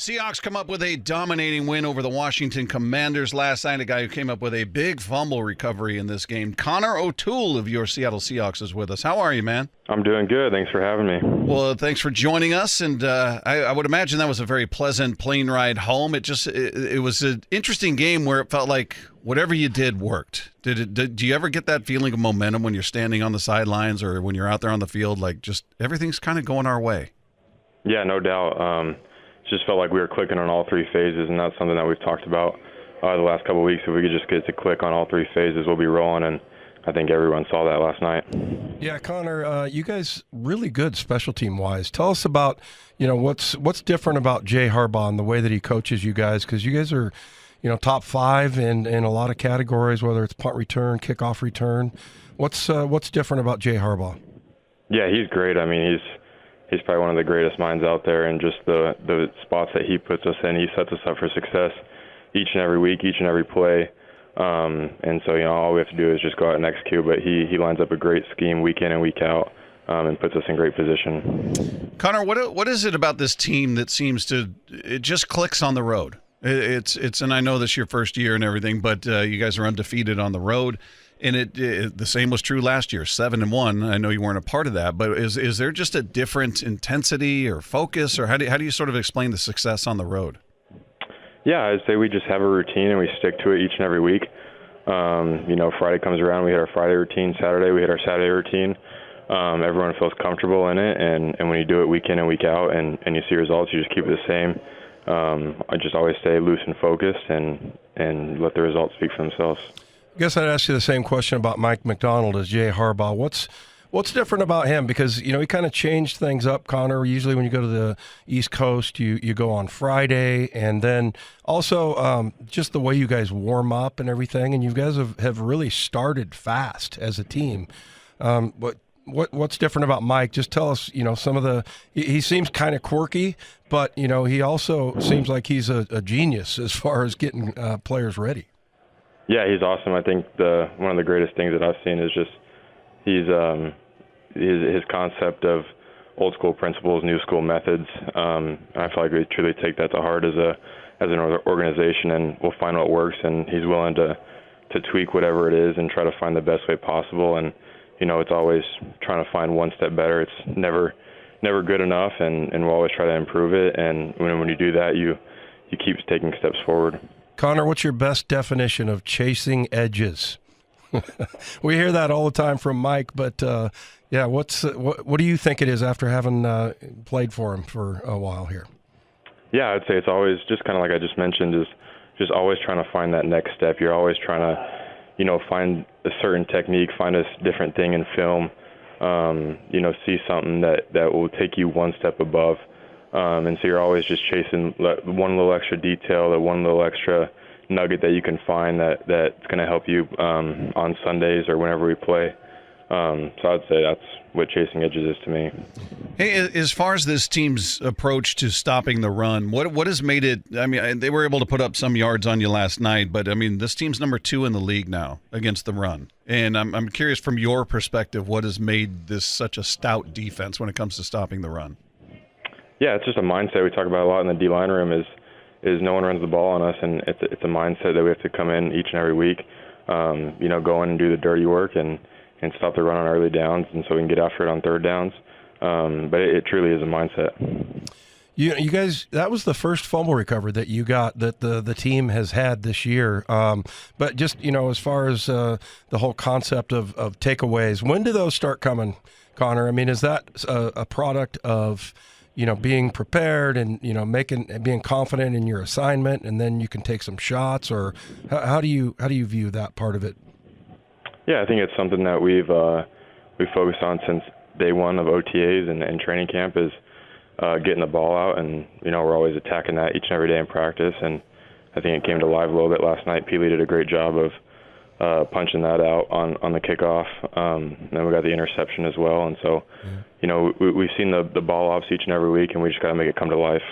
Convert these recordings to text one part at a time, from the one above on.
Seahawks come up with a dominating win over the Washington Commanders last night. A guy who came up with a big fumble recovery in this game. Connor O'Toole of your Seattle Seahawks is with us. How are you, man? I'm doing good. Thanks for having me. Well, thanks for joining us. And I would imagine that was a very pleasant plane ride home. It was an interesting game where it felt like whatever you did worked. Do you ever get that feeling of momentum when you're standing on the sidelines or when you're out there on the field, like just everything's kind of going our way? Yeah, no doubt. Just felt like we were clicking on all three phases, and that's something that we've talked about the last couple of weeks. If we could just get to click on all three phases, we'll be rolling, and I think everyone saw that last night. Yeah, Connor, you guys really good special team wise. Tell us about what's different about Jay Harbaugh and the way that he coaches you guys, because you guys are top 5 in a lot of categories, whether it's punt return, kickoff return. What's different about Jay Harbaugh? Yeah, he's great. I mean, he's probably one of the greatest minds out there, and just the spots that he puts us in, he sets us up for success each and every week, each and every play. And so, all we have to do is just go out and execute, but he lines up a great scheme week in and week out and puts us in great position. Connor, what is it about this team that seems to – it just clicks on the road? It's and I know this is your first year and everything, but you guys are undefeated on the road. And the same was true last year, 7-1. I know you weren't a part of that, but is there just a different intensity or focus, or how do you sort of explain the success on the road? Yeah, I'd say we just have a routine and we stick to it each and every week. Friday comes around, we hit our Friday routine. Saturday, we hit our Saturday routine. Everyone feels comfortable in it, and when you do it week in and week out, and you see results, you just keep it the same. I just always stay loose and focused, and let the results speak for themselves. I guess I'd ask you the same question about Mike Macdonald as Jay Harbaugh. What's different about him? Because, he kind of changed things up, Connor. Usually when you go to the East Coast, you go on Friday, and then also just the way you guys warm up and everything, and you guys have really started fast as a team. What's different about Mike? Just tell us, some of the – he seems kind of quirky, but, he also seems like he's a genius as far as getting players ready. Yeah, he's awesome. I think one of the greatest things that I've seen is just his concept of old school principles, new school methods. I feel like we truly take that to heart as an organization, and we'll find what works. And he's willing to tweak whatever it is and try to find the best way possible. And it's always trying to find one step better. It's never good enough, and we'll always try to improve it. And when you do that, you keep taking steps forward. Connor, what's your best definition of chasing edges? We hear that all the time from Mike, but what do you think it is after having played for him for a while here? Yeah, I'd say it's always just kind of like I just mentioned, is just always trying to find that next step. You're always trying to, find a certain technique, find a different thing in film, see something that will take you one step above. And so you're always just chasing one little extra detail, that one little extra nugget that you can find that's going to help you on Sundays or whenever we play. So I'd say that's what chasing edges is to me. Hey, as far as this team's approach to stopping the run, what has made it – I mean, they were able to put up some yards on you last night, but, I mean, this team's number 2 in the league now against the run. And I'm curious from your perspective, what has made this such a stout defense when it comes to stopping the run? Yeah, it's just a mindset we talk about a lot in the D-line room is no one runs the ball on us, and it's a mindset that we have to come in each and every week, go in and do the dirty work and stop the run on early downs, and so we can get after it on third downs. But it truly is a mindset. You guys, that was the first fumble recovery that you got that the team has had this year. But just, as far as the whole concept of takeaways, when do those start coming, Connor? I mean, is that a product of being prepared and, being confident in your assignment, and then you can take some shots, or how do you view that part of it? Yeah, I think it's something that we've focused on since day one of OTAs and training camp is getting the ball out, and, we're always attacking that each and every day in practice. And I think it came to life a little bit last night. Peely did a great job of punching that out on the kickoff. And then we got the interception as well. And so, we've seen the ball ops each and every week, and we just got to make it come to life.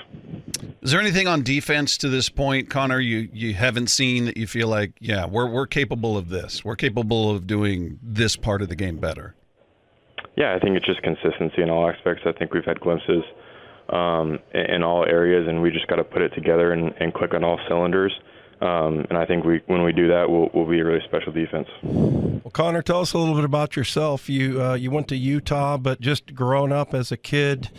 Is there anything on defense to this point, Connor, you haven't seen that you feel like, yeah, we're capable of this. We're capable of doing this part of the game better? Yeah, I think it's just consistency in all aspects. I think we've had glimpses in all areas, and we just got to put it together and click on all cylinders. And I think when we do that, we'll be a really special defense. Well, Connor, tell us a little bit about yourself. You went to Utah, but just growing up as a kid,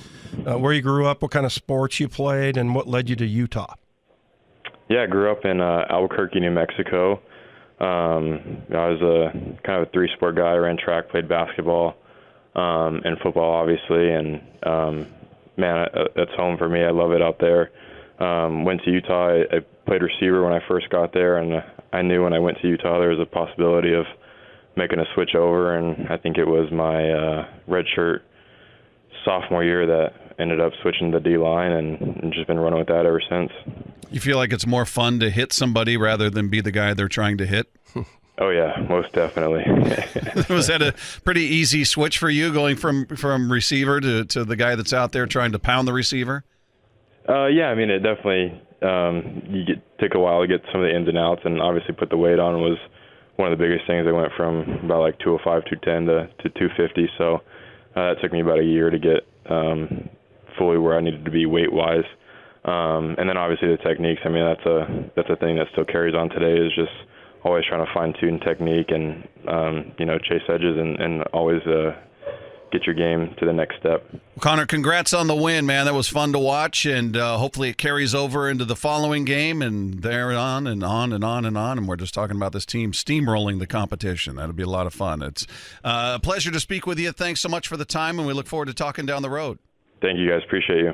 where you grew up, what kind of sports you played, and what led you to Utah? Yeah, I grew up in Albuquerque, New Mexico. I was a kind of a three-sport guy. I ran track, played basketball, and football, obviously. And man, that's home for me. I love it out there. Went to Utah. I played receiver when I first got there, and I knew when I went to Utah there was a possibility of making a switch over, and I think it was my redshirt sophomore year that ended up switching to the D-line, and just been running with that ever since. You feel like it's more fun to hit somebody rather than be the guy they're trying to hit? Oh, yeah, most definitely. Was that a pretty easy switch for you, going from receiver to the guy that's out there trying to pound the receiver? Yeah, I mean, it definitely took a while to get some of the ins and outs, and obviously put the weight on was one of the biggest things. I went from about like 205, 210 to 250, so that took me about a year to get fully where I needed to be weight-wise. And then obviously the techniques, I mean, that's a thing that still carries on today, is just always trying to fine-tune technique and, chase edges and always get your game to the next step. Connor, congrats on the win, man. That was fun to watch, and hopefully it carries over into the following game and there on and on and on and on. And we're just talking about this team steamrolling the competition. That'll be a lot of fun. It's a pleasure to speak with you. Thanks so much for the time, and we look forward to talking down the road. Thank you, guys. Appreciate you.